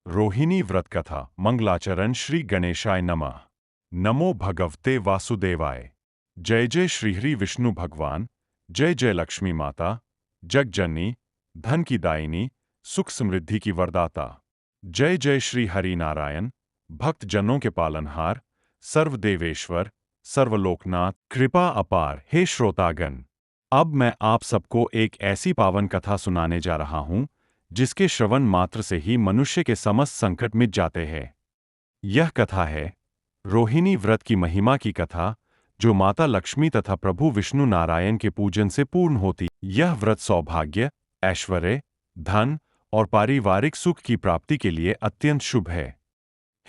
रोहिणी व्रत कथा मंगलाचरण श्री गणेशाय नमः। नमो भगवते वासुदेवाय। जय जय श्री हरि विष्णु भगवान। जय जय लक्ष्मी माता, जगजननी, धन की दायिनी, सुख समृद्धि की वरदाता। जय जय श्री हरि नारायण, भक्त जनों के पालनहार, सर्वदेवेश्वर, सर्वलोकनाथ, कृपा अपार। हे श्रोतागण, अब मैं आप सबको एक ऐसी पावन कथा सुनाने जा रहा हूं जिसके श्रवण मात्र से ही मनुष्य के समस्त संकट मिट जाते हैं। यह कथा है रोहिणी व्रत की महिमा की कथा, जो माता लक्ष्मी तथा प्रभु विष्णु नारायण के पूजन से पूर्ण होती। यह व्रत सौभाग्य, ऐश्वर्य, धन और पारिवारिक सुख की प्राप्ति के लिए अत्यंत शुभ है।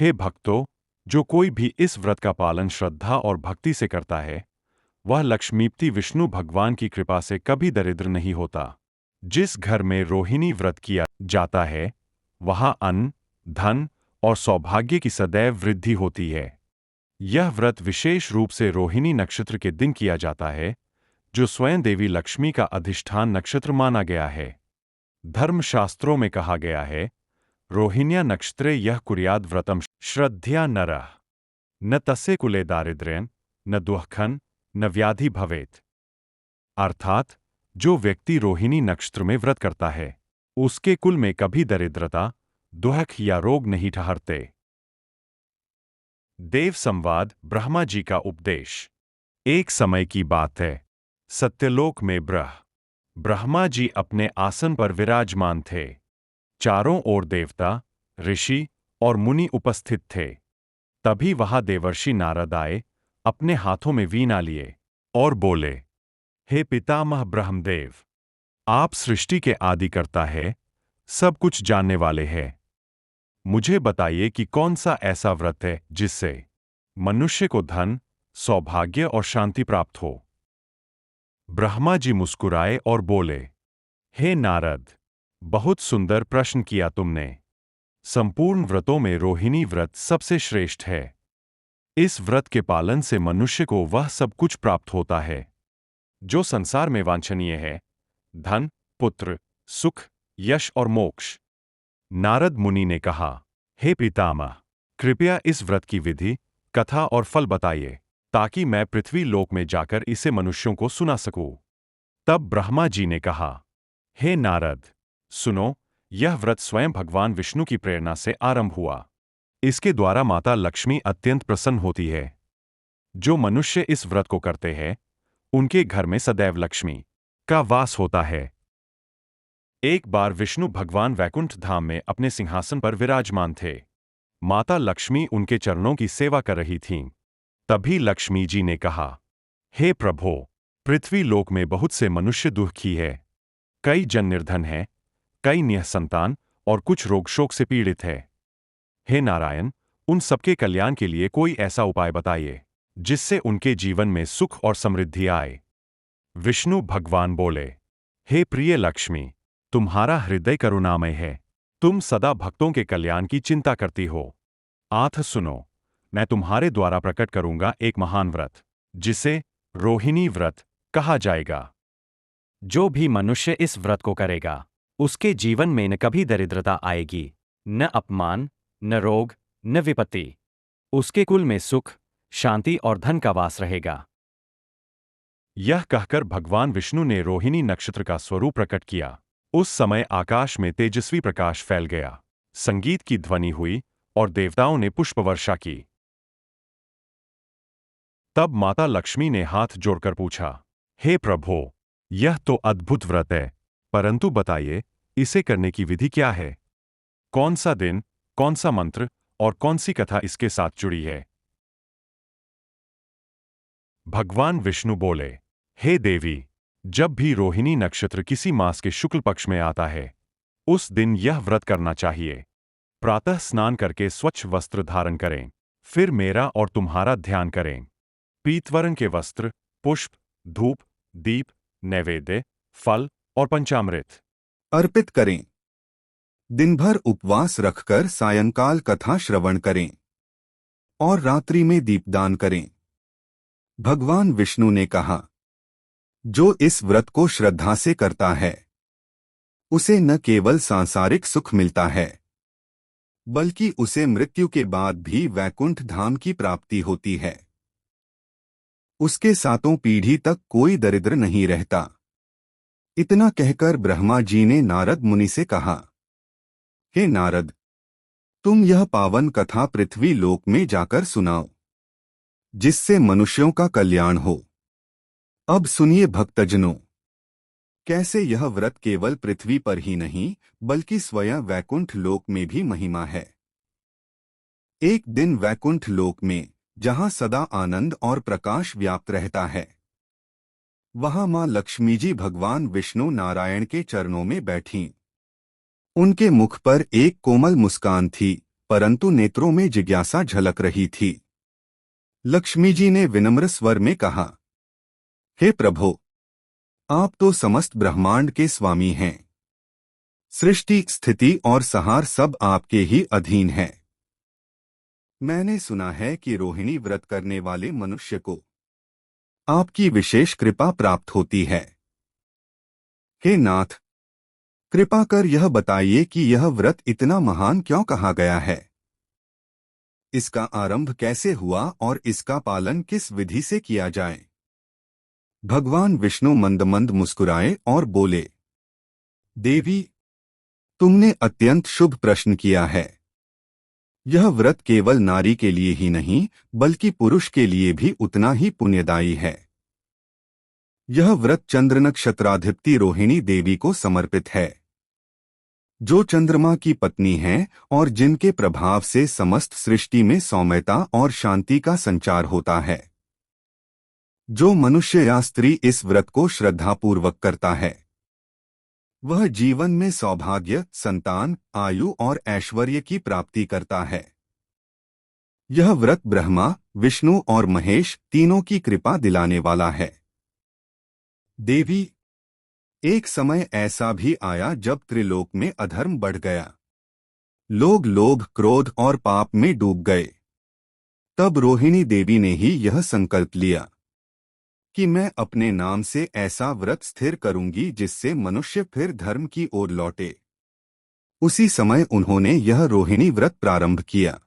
हे भक्तों, जो कोई भी इस व्रत का पालन श्रद्धा और भक्ति से करता है, वह लक्ष्मीपति विष्णु भगवान की कृपा से कभी दरिद्र नहीं होता। जिस घर में रोहिणी व्रत किया जाता है, वहां अन्न, धन और सौभाग्य की सदैव वृद्धि होती है। यह व्रत विशेष रूप से रोहिणी नक्षत्र के दिन किया जाता है, जो स्वयं देवी लक्ष्मी का अधिष्ठान नक्षत्र माना गया है। धर्मशास्त्रों में कहा गया है, रोहिण्या नक्षत्रे यह कुर्याद व्रतम श्रद्धया नरः न तस्य कुले दारिद्र्यं न दुःखं न व्याधि भवेत्। अर्थात, जो व्यक्ति रोहिणी नक्षत्र में व्रत करता है, उसके कुल में कभी दरिद्रता, दुख या रोग नहीं ठहरते। देव संवाद ब्रह्मा जी का उपदेश। एक समय की बात है, सत्यलोक में ब्रह्मा जी अपने आसन पर विराजमान थे। चारों ओर देवता, ऋषि और मुनि उपस्थित थे। तभी वहां देवर्षि नारद आए, अपने हाथों में वीणा लिए और बोले, हे पितामह ब्रह्मदेव, आप सृष्टि के आदिकर्ता है, सब कुछ जानने वाले हैं। मुझे बताइए कि कौन सा ऐसा व्रत है जिससे मनुष्य को धन, सौभाग्य और शांति प्राप्त हो। ब्रह्मा जी मुस्कुराए और बोले, हे नारद, बहुत सुंदर प्रश्न किया तुमने। संपूर्ण व्रतों में रोहिणी व्रत सबसे श्रेष्ठ है। इस व्रत के पालन से मनुष्य को वह सब कुछ प्राप्त होता है जो संसार में वांछनीय है: धन, पुत्र, सुख, यश और मोक्ष। नारद मुनि ने कहा, हे पितामह, कृपया इस व्रत की विधि, कथा और फल बताइए, ताकि मैं पृथ्वी लोक में जाकर इसे मनुष्यों को सुना सकूं। तब ब्रह्मा जी ने कहा, हे नारद, सुनो, यह व्रत स्वयं भगवान विष्णु की प्रेरणा से आरंभ हुआ। इसके द्वारा माता लक्ष्मी अत्यंत प्रसन्न होती है। जो मनुष्य इस व्रत को करते हैं, उनके घर में सदैव लक्ष्मी का वास होता है। एक बार विष्णु भगवान वैकुंठ धाम में अपने सिंहासन पर विराजमान थे। माता लक्ष्मी उनके चरणों की सेवा कर रही थीं। तभी लक्ष्मी जी ने कहा, हे प्रभो, पृथ्वी लोक में बहुत से मनुष्य दुखी है। कई जन निर्धन हैं, कई निःसंतान और कुछ रोग शोक से पीड़ित है। हे नारायण, उन सबके कल्याण के लिए कोई ऐसा उपाय बताइए जिससे उनके जीवन में सुख और समृद्धि आए। विष्णु भगवान बोले, हे प्रिय लक्ष्मी, तुम्हारा हृदय करुणामय है। तुम सदा भक्तों के कल्याण की चिंता करती हो। आथ सुनो, मैं तुम्हारे द्वारा प्रकट करूंगा एक महान व्रत, जिसे रोहिणी व्रत कहा जाएगा। जो भी मनुष्य इस व्रत को करेगा, उसके जीवन में न कभी दरिद्रता आएगी, न अपमान, न रोग, न विपत्ति। उसके कुल में सुख, शांति और धन का वास रहेगा। यह कहकर भगवान विष्णु ने रोहिणी नक्षत्र का स्वरूप प्रकट किया। उस समय आकाश में तेजस्वी प्रकाश फैल गया, संगीत की ध्वनि हुई और देवताओं ने पुष्प वर्षा की। तब माता लक्ष्मी ने हाथ जोड़कर पूछा, हे प्रभो, यह तो अद्भुत व्रत है, परंतु बताइए, इसे करने की विधि क्या है? कौन सा दिन, कौन सा मंत्र और कौन सी कथा इसके साथ जुड़ी है? भगवान विष्णु बोले, हे देवी, जब भी रोहिणी नक्षत्र किसी मास के शुक्ल पक्ष में आता है, उस दिन यह व्रत करना चाहिए। प्रातः स्नान करके स्वच्छ वस्त्र धारण करें, फिर मेरा और तुम्हारा ध्यान करें। पीतवर्ण के वस्त्र, पुष्प, धूप, दीप, नैवेद्य, फल और पंचामृत अर्पित करें। दिन भर उपवास रखकर सायंकाल कथा श्रवण करें और रात्रि में दीपदान करें। भगवान विष्णु ने कहा, जो इस व्रत को श्रद्धा से करता है, उसे न केवल सांसारिक सुख मिलता है, बल्कि उसे मृत्यु के बाद भी वैकुंठ धाम की प्राप्ति होती है। उसके सातों पीढ़ी तक कोई दरिद्र नहीं रहता। इतना कहकर ब्रह्मा जी ने नारद मुनि से कहा, हे नारद, तुम यह पावन कथा पृथ्वी लोक में जाकर सुनाओ, जिससे मनुष्यों का कल्याण हो। अब सुनिए भक्तजनों, कैसे यह व्रत केवल पृथ्वी पर ही नहीं बल्कि स्वयं वैकुंठ लोक में भी महिमा है। एक दिन वैकुंठ लोक में, जहां सदा आनंद और प्रकाश व्याप्त रहता है, वहां मां लक्ष्मी जी भगवान विष्णु नारायण के चरणों में बैठीं। उनके मुख पर एक कोमल मुस्कान थी, परंतु नेत्रों में जिज्ञासा झलक रही थी। लक्ष्मी जी ने विनम्र स्वर में कहा, हे प्रभो, आप तो समस्त ब्रह्मांड के स्वामी हैं। सृष्टि, स्थिति और संहार सब आपके ही अधीन है। मैंने सुना है कि रोहिणी व्रत करने वाले मनुष्य को आपकी विशेष कृपा प्राप्त होती है। हे नाथ, कृपा कर यह बताइए कि यह व्रत इतना महान क्यों कहा गया है। इसका आरंभ कैसे हुआ और इसका पालन किस विधि से किया जाए। भगवान विष्णु मंद मंद मुस्कुराए और बोले, देवी, तुमने अत्यंत शुभ प्रश्न किया है। यह व्रत केवल नारी के लिए ही नहीं बल्कि पुरुष के लिए भी उतना ही पुण्यदायी है। यह व्रत चंद्र नक्षत्राधिपति रोहिणी देवी को समर्पित है, जो चंद्रमा की पत्नी हैं और जिनके प्रभाव से समस्त सृष्टि में सौम्यता और शांति का संचार होता है। जो मनुष्य या स्त्री इस व्रत को श्रद्धापूर्वक करता है, वह जीवन में सौभाग्य, संतान, आयु और ऐश्वर्य की प्राप्ति करता है। यह व्रत ब्रह्मा, विष्णु और महेश तीनों की कृपा दिलाने वाला है। देवी, एक समय ऐसा भी आया जब त्रिलोक में अधर्म बढ़ गया। लोग लोभ, क्रोध और पाप में डूब गए। तब रोहिणी देवी ने ही यह संकल्प लिया कि मैं अपने नाम से ऐसा व्रत स्थिर करूंगी जिससे मनुष्य फिर धर्म की ओर लौटे। उसी समय उन्होंने यह रोहिणी व्रत प्रारंभ किया।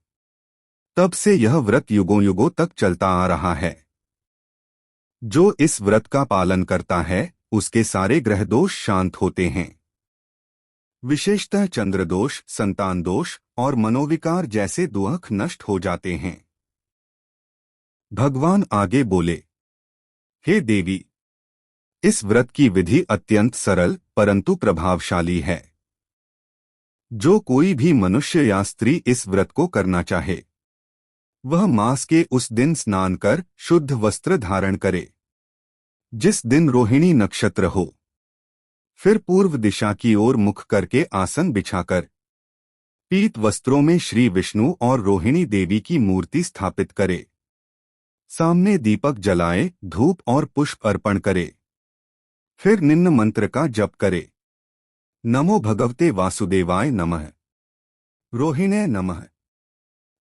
तब से यह व्रत युगों युगों तक चलता आ रहा है। जो इस व्रत का पालन करता है, उसके सारे ग्रह दोष शांत होते हैं। विशेषतः चंद्र दोष, संतान दोष और मनोविकार जैसे दुख नष्ट हो जाते हैं। भगवान आगे बोले, हे देवी, इस व्रत की विधि अत्यंत सरल परंतु प्रभावशाली है। जो कोई भी मनुष्य या स्त्री इस व्रत को करना चाहे, वह मास के उस दिन स्नान कर शुद्ध वस्त्र धारण करे, जिस दिन रोहिणी नक्षत्र हो। फिर पूर्व दिशा की ओर मुख करके आसन बिछाकर पीत वस्त्रों में श्री विष्णु और रोहिणी देवी की मूर्ति स्थापित करे। सामने दीपक जलाए, धूप और पुष्प अर्पण करे। फिर निम्न मंत्र का जप करे, नमो भगवते वासुदेवाय नमः, रोहिणे नमः।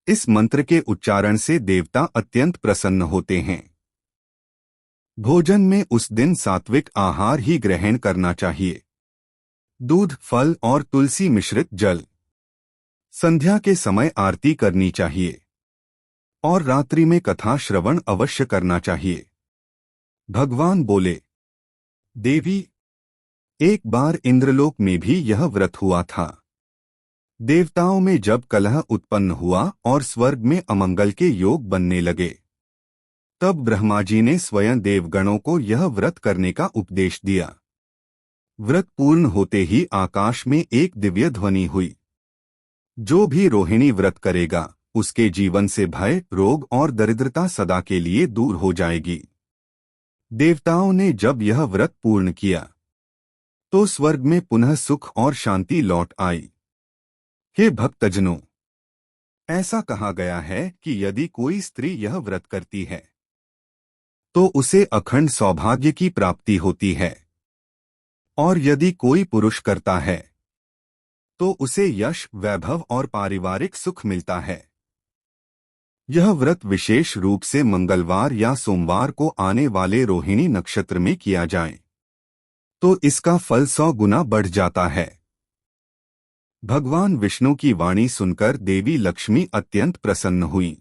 इस मंत्र के उच्चारण से देवता अत्यंत प्रसन्न होते हैं। भोजन में उस दिन सात्विक आहार ही ग्रहण करना चाहिए। दूध, फल और तुलसी मिश्रित जल। संध्या के समय आरती करनी चाहिए और रात्रि में कथा श्रवण अवश्य करना चाहिए। भगवान बोले, देवी, एक बार इंद्रलोक में भी यह व्रत हुआ था। देवताओं में जब कलह उत्पन्न हुआ और स्वर्ग में अमंगल के योग बनने लगे, तब ब्रह्मा जी ने स्वयं देवगणों को यह व्रत करने का उपदेश दिया। व्रत पूर्ण होते ही आकाश में एक दिव्य ध्वनि हुई, जो भी रोहिणी व्रत करेगा उसके जीवन से भय, रोग और दरिद्रता सदा के लिए दूर हो जाएगी। देवताओं ने जब यह व्रत पूर्ण किया तो स्वर्ग में पुनः सुख और शांति लौट आई। हे भक्तजनों, ऐसा कहा गया है कि यदि कोई स्त्री यह व्रत करती है तो उसे अखंड सौभाग्य की प्राप्ति होती है, और यदि कोई पुरुष करता है तो उसे यश, वैभव और पारिवारिक सुख मिलता है। यह व्रत विशेष रूप से मंगलवार या सोमवार को आने वाले रोहिणी नक्षत्र में किया जाए तो इसका फल 100 गुना बढ़ जाता है। भगवान विष्णु की वाणी सुनकर देवी लक्ष्मी अत्यंत प्रसन्न हुई।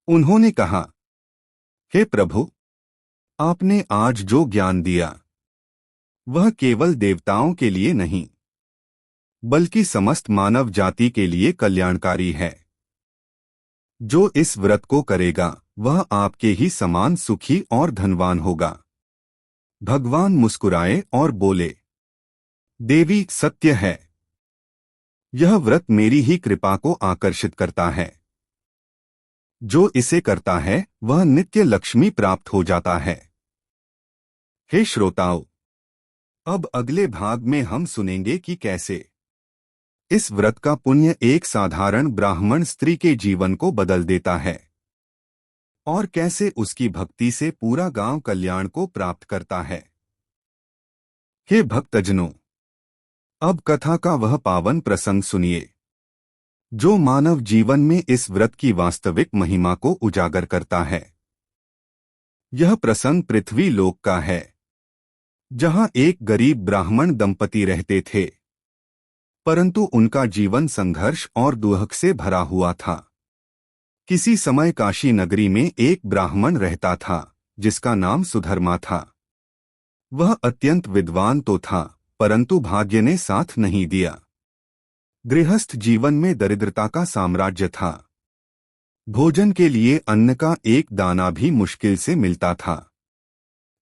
उन्होंने कहा, हे प्रभु, आपने आज जो ज्ञान दिया वह केवल देवताओं के लिए नहीं बल्कि समस्त मानव जाति के लिए कल्याणकारी है। जो इस व्रत को करेगा वह आपके ही समान सुखी और धनवान होगा। भगवान मुस्कुराए और बोले, देवी, सत्य है। यह व्रत मेरी ही कृपा को आकर्षित करता है। जो इसे करता है वह नित्य लक्ष्मी प्राप्त हो जाता है। हे श्रोताओ, अब अगले भाग में हम सुनेंगे कि कैसे इस व्रत का पुण्य एक साधारण ब्राह्मण स्त्री के जीवन को बदल देता है और कैसे उसकी भक्ति से पूरा गांव कल्याण को प्राप्त करता है। हे भक्तजनों, अब कथा का वह पावन प्रसंग सुनिए जो मानव जीवन में इस व्रत की वास्तविक महिमा को उजागर करता है। यह प्रसंग पृथ्वी लोक का है, जहां एक गरीब ब्राह्मण दंपति रहते थे, परंतु उनका जीवन संघर्ष और दुख से भरा हुआ था। किसी समय काशी नगरी में एक ब्राह्मण रहता था जिसका नाम सुधर्मा था। वह अत्यंत विद्वान तो था, परंतु भाग्य ने साथ नहीं दिया। गृहस्थ जीवन में दरिद्रता का साम्राज्य था। भोजन के लिए अन्न का एक दाना भी मुश्किल से मिलता था।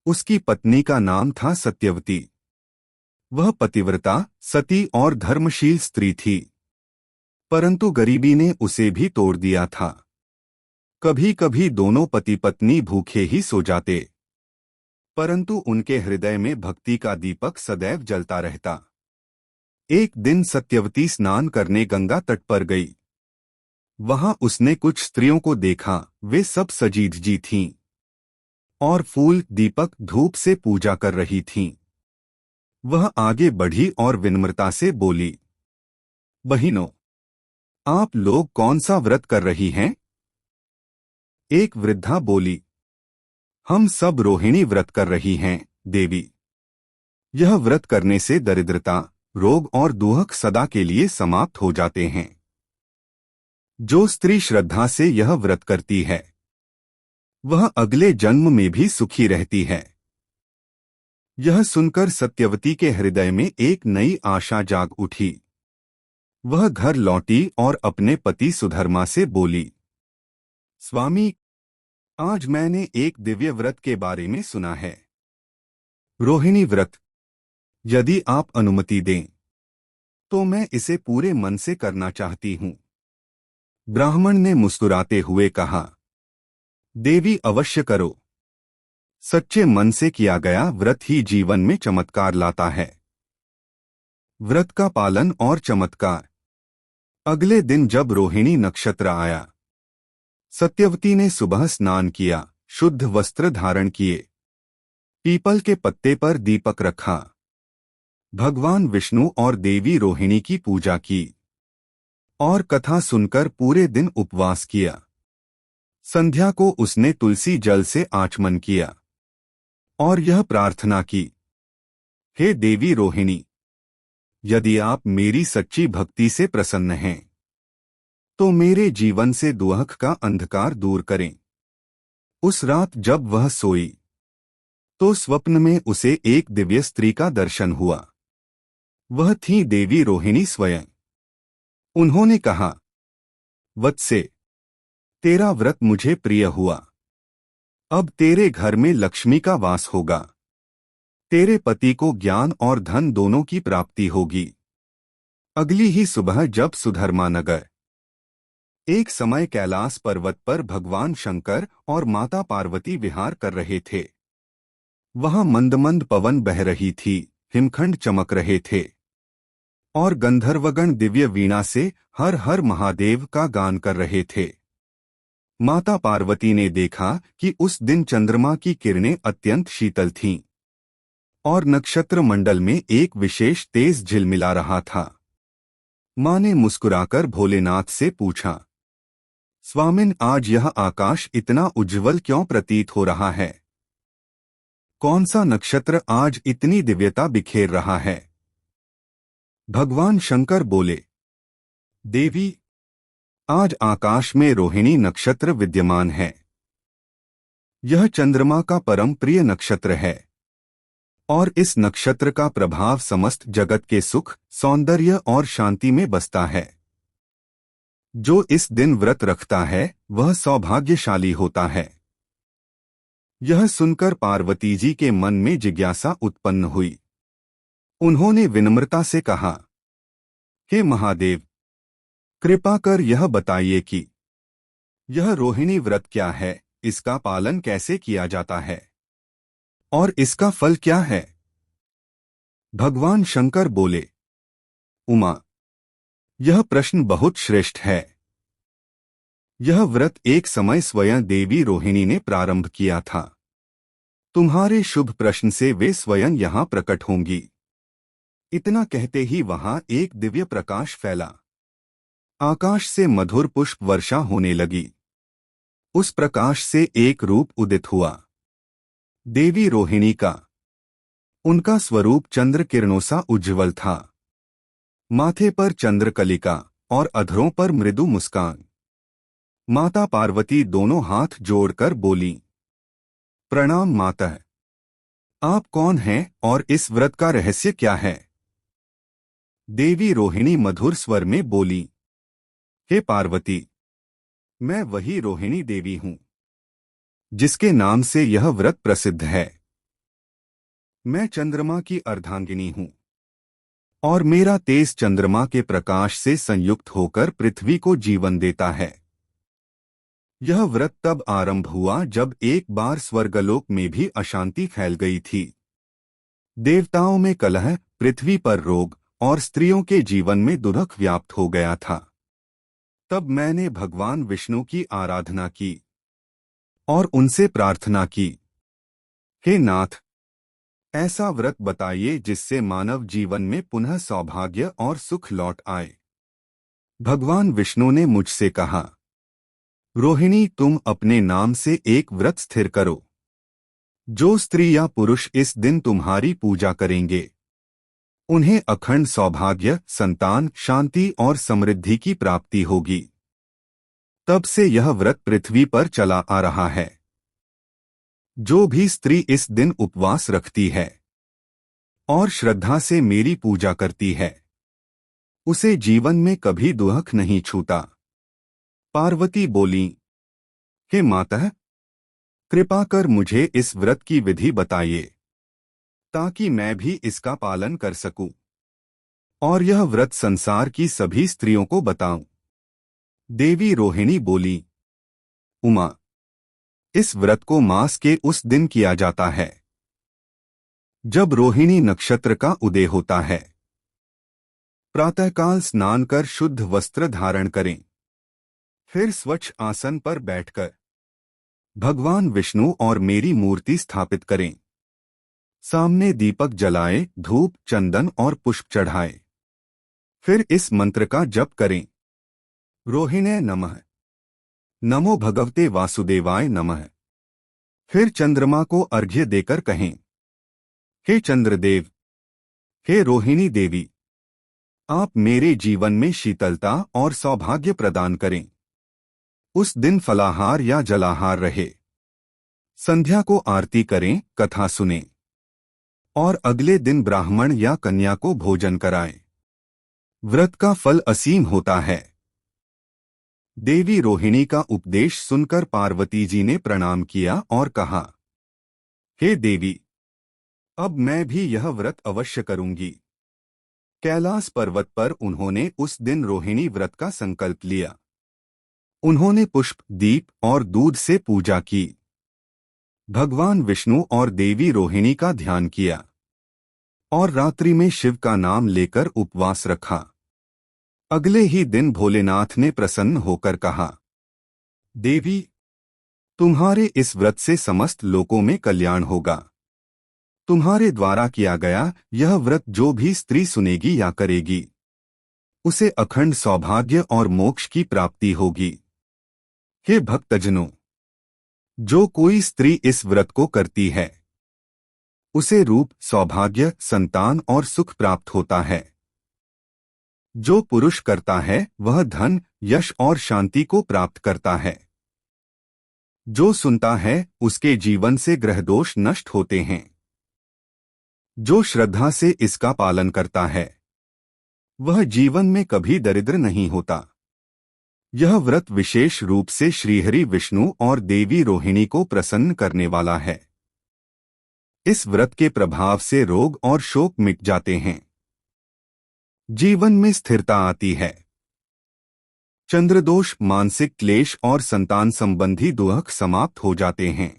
उसकी पत्नी का नाम था सत्यवती। वह पतिव्रता, सती और धर्मशील स्त्री थी, परंतु गरीबी ने उसे भी तोड़ दिया था। कभी कभी दोनों पति पत्नी भूखे ही सो जाते, परंतु उनके हृदय में भक्ति का दीपक सदैव जलता रहता। एक दिन सत्यवती स्नान करने गंगा तट पर गई। वहां उसने कुछ स्त्रियों को देखा। वे सब सजी धजी थीं और फूल, दीपक, धूप से पूजा कर रही थीं। वह आगे बढ़ी और विनम्रता से बोली, बहिनों, आप लोग कौन सा व्रत कर रही हैं? एक वृद्धा बोली, हम सब रोहिणी व्रत कर रही हैं, देवी। यह व्रत करने से दरिद्रता, रोग और दुख सदा के लिए समाप्त हो जाते हैं। जो स्त्री श्रद्धा से यह व्रत करती है वह अगले जन्म में भी सुखी रहती है। यह सुनकर सत्यवती के हृदय में एक नई आशा जाग उठी। वह घर लौटी और अपने पति सुधर्मा से बोली, स्वामी, आज मैंने एक दिव्य व्रत के बारे में सुना है, रोहिणी व्रत। यदि आप अनुमति दें तो मैं इसे पूरे मन से करना चाहती हूं। ब्राह्मण ने मुस्कुराते हुए कहा, देवी, अवश्य करो। सच्चे मन से किया गया व्रत ही जीवन में चमत्कार लाता है। व्रत का पालन और चमत्कार। अगले दिन जब रोहिणी नक्षत्र आया, सत्यवती ने सुबह स्नान किया, शुद्ध वस्त्र धारण किए, पीपल के पत्ते पर दीपक रखा, भगवान विष्णु और देवी रोहिणी की पूजा की और कथा सुनकर पूरे दिन उपवास किया। संध्या को उसने तुलसी जल से आचमन किया और यह प्रार्थना की, हे देवी रोहिणी, यदि आप मेरी सच्ची भक्ति से प्रसन्न हैं तो मेरे जीवन से दुख का अंधकार दूर करें। उस रात जब वह सोई तो स्वप्न में उसे एक दिव्य स्त्री का दर्शन हुआ। वह थी देवी रोहिणी स्वयं। उन्होंने कहा, वत्से, तेरा व्रत मुझे प्रिय हुआ। अब तेरे घर में लक्ष्मी का वास होगा। तेरे पति को ज्ञान और धन दोनों की प्राप्ति होगी। अगली ही सुबह जब सुधर्मा नगर, एक समय कैलाश पर्वत पर भगवान शंकर और माता पार्वती विहार कर रहे थे। वहां मंद मंद पवन बह रही थी, हिमखंड चमक रहे थे और गंधर्वगण दिव्य वीणा से हर हर महादेव का गान कर रहे थे। माता पार्वती ने देखा कि उस दिन चंद्रमा की किरणें अत्यंत शीतल थीं और नक्षत्र मंडल में एक विशेष तेज झिलमिला रहा था। मां ने मुस्कुराकर भोलेनाथ से पूछा, स्वामिन, आज यह आकाश इतना उज्जवल क्यों प्रतीत हो रहा है? कौन सा नक्षत्र आज इतनी दिव्यता बिखेर रहा है? भगवान शंकर बोले, देवी, आज आकाश में रोहिणी नक्षत्र विद्यमान है। यह चंद्रमा का परम प्रिय नक्षत्र है और इस नक्षत्र का प्रभाव समस्त जगत के सुख, सौंदर्य और शांति में बसता है। जो इस दिन व्रत रखता है वह सौभाग्यशाली होता है। यह सुनकर पार्वती जी के मन में जिज्ञासा उत्पन्न हुई। उन्होंने विनम्रता से कहा, हे महादेव, कृपा कर यह बताइए कि यह रोहिणी व्रत क्या है, इसका पालन कैसे किया जाता है और इसका फल क्या है? भगवान शंकर बोले, उमा, यह प्रश्न बहुत श्रेष्ठ है। यह व्रत एक समय स्वयं देवी रोहिणी ने प्रारंभ किया था। तुम्हारे शुभ प्रश्न से वे स्वयं यहां प्रकट होंगी। इतना कहते ही वहां एक दिव्य प्रकाश फैला। आकाश से मधुर पुष्प वर्षा होने लगी। उस प्रकाश से एक रूप उदित हुआ, देवी रोहिणी का। उनका स्वरूप चंद्र किरणों सा उज्ज्वल था। माथे पर चंद्रकलिका और अधरों पर मृदु मुस्कान। माता पार्वती दोनों हाथ जोड़कर बोली, प्रणाम माता। आप कौन हैं और इस व्रत का रहस्य क्या है? देवी रोहिणी मधुर स्वर में बोली, हे पार्वती, मैं वही रोहिणी देवी हूं जिसके नाम से यह व्रत प्रसिद्ध है। मैं चंद्रमा की अर्धांगिनी हूं और मेरा तेज चंद्रमा के प्रकाश से संयुक्त होकर पृथ्वी को जीवन देता है। यह व्रत तब आरंभ हुआ जब एक बार स्वर्गलोक में भी अशांति फैल गई थी। देवताओं में कलह, पृथ्वी पर रोग और स्त्रियों के जीवन में दुर्भिक्ष व्याप्त हो गया था। तब मैंने भगवान विष्णु की आराधना की और उनसे प्रार्थना की, हे नाथ, ऐसा व्रत बताइए जिससे मानव जीवन में पुनः सौभाग्य और सुख लौट आए। भगवान विष्णु ने मुझसे कहा, रोहिणी, तुम अपने नाम से एक व्रत स्थिर करो। जो स्त्री या पुरुष इस दिन तुम्हारी पूजा करेंगे उन्हें अखंड सौभाग्य, संतान, शांति और समृद्धि की प्राप्ति होगी। तब से यह व्रत पृथ्वी पर चला आ रहा है। जो भी स्त्री इस दिन उपवास रखती है और श्रद्धा से मेरी पूजा करती है उसे जीवन में कभी दुख नहीं छूता। पार्वती बोली, हे माता, कृपा कर मुझे इस व्रत की विधि बताइए ताकि मैं भी इसका पालन कर सकूं और यह व्रत संसार की सभी स्त्रियों को बताऊं। देवी रोहिणी बोली, उमा, इस व्रत को मास के उस दिन किया जाता है जब रोहिणी नक्षत्र का उदय होता है। प्रातःकाल स्नान कर शुद्ध वस्त्र धारण करें। फिर स्वच्छ आसन पर बैठकर भगवान विष्णु और मेरी मूर्ति स्थापित करें। सामने दीपक जलाएं, धूप, चंदन और पुष्प चढ़ाएं। फिर इस मंत्र का जप करें, रोहिणे नमः, नमो भगवते वासुदेवाय नमः। फिर चंद्रमा को अर्घ्य देकर कहें, हे चंद्रदेव, हे रोहिणी देवी, आप मेरे जीवन में शीतलता और सौभाग्य प्रदान करें। उस दिन फलाहार या जलाहार रहे। संध्या को आरती करें, कथा सुनें और अगले दिन ब्राह्मण या कन्या को भोजन कराएं। व्रत का फल असीम होता है। देवी रोहिणी का उपदेश सुनकर पार्वती जी ने प्रणाम किया और कहा, हे देवी, अब मैं भी यह व्रत अवश्य करूंगी। कैलाश पर्वत पर उन्होंने उस दिन रोहिणी व्रत का संकल्प लिया। उन्होंने पुष्प, दीप और दूध से पूजा की। भगवान विष्णु और देवी रोहिणी का ध्यान किया और रात्रि में शिव का नाम लेकर उपवास रखा। अगले ही दिन भोलेनाथ ने प्रसन्न होकर कहा, देवी, तुम्हारे इस व्रत से समस्त लोकों में कल्याण होगा। तुम्हारे द्वारा किया गया यह व्रत जो भी स्त्री सुनेगी या करेगी उसे अखंड सौभाग्य और मोक्ष की प्राप्ति होगी। हे भक्तजनों, जो कोई स्त्री इस व्रत को करती है उसे रूप, सौभाग्य, संतान और सुख प्राप्त होता है। जो पुरुष करता है वह धन, यश और शांति को प्राप्त करता है। जो सुनता है उसके जीवन से ग्रहदोष नष्ट होते हैं। जो श्रद्धा से इसका पालन करता है वह जीवन में कभी दरिद्र नहीं होता। यह व्रत विशेष रूप से श्रीहरि विष्णु और देवी रोहिणी को प्रसन्न करने वाला है। इस व्रत के प्रभाव से रोग और शोक मिट जाते हैं। जीवन में स्थिरता आती है। चंद्रदोष, मानसिक क्लेश और संतान संबंधी दुख समाप्त हो जाते हैं।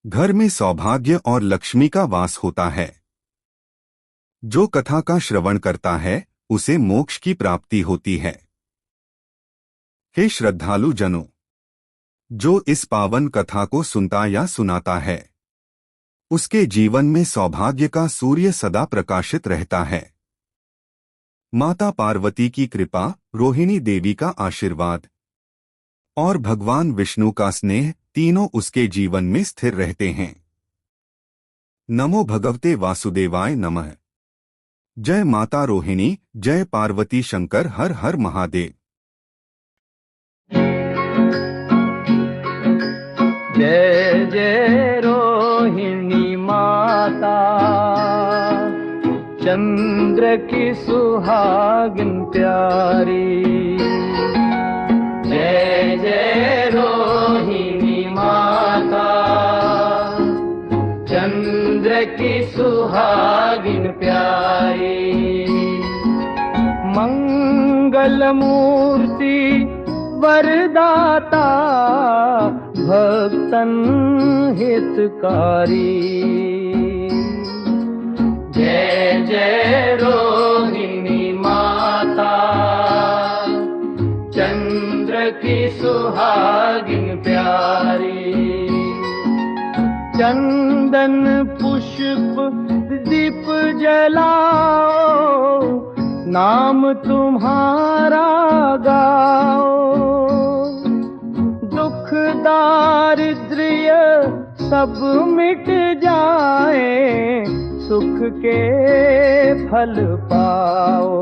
घर में सौभाग्य और लक्ष्मी का वास होता है। जो कथा का श्रवण करता है उसे मोक्ष की प्राप्ति होती है। हे श्रद्धालु जनों, जो इस पावन कथा को सुनता या सुनाता है उसके जीवन में सौभाग्य का सूर्य सदा प्रकाशित रहता है। माता पार्वती की कृपा, रोहिणी देवी का आशीर्वाद और भगवान विष्णु का स्नेह तीनों उसके जीवन में स्थिर रहते हैं। नमो भगवते वासुदेवाय नमः। जय माता रोहिणी, जय पार्वती शंकर, हर हर महादेव। जय जय रोहिणी माता, चंद्र की सुहागिन प्यारी। जय जय रोहिणी माता, चंद्र की सुहागिन प्यारी। मंगल मूर्ति वरदाता, भक्तन हितकारी। जय जय रोहिणी माता, चंद्र की सुहागिन प्यारी। चंदन पुष्प दीप जलाओ, नाम तुम्हारा गाओ। दुख दारिद्र्य सब मिट जाए, सुख के फल पाओ।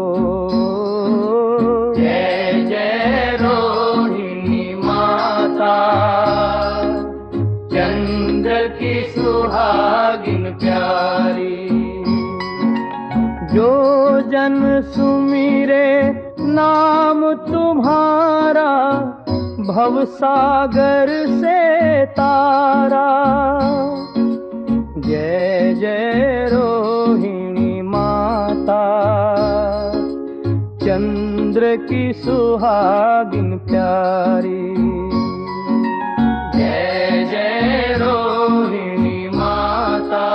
जय जय रोहिणी माता, चंद्र की सुहागिन प्यारी। जो जन सुमिरे नाम तुम्हारा, भव सागर से तारा। जय जय रोहिणी माता, चंद्र की सुहागिन प्यारी। जय जय रोहिणी माता,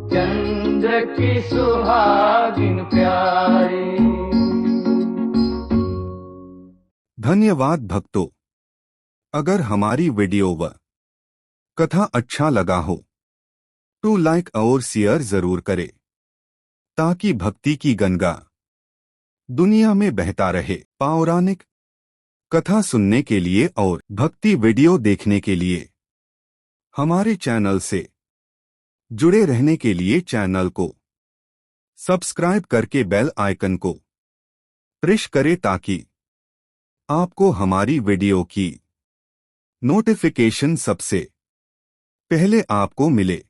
चंद्र की सुहागिन प्यारी। धन्यवाद भक्तों। अगर हमारी वीडियो व कथा अच्छा लगा हो तो लाइक और शेयर जरूर करें, ताकि भक्ति की गंगा दुनिया में बहता रहे। पौराणिक कथा सुनने के लिए और भक्ति वीडियो देखने के लिए हमारे चैनल से जुड़े रहने के लिए चैनल को सब्सक्राइब करके बेल आइकन को प्रेस करें, ताकि आपको हमारी वीडियो की नोटिफिकेशन सबसे पहले आपको मिले।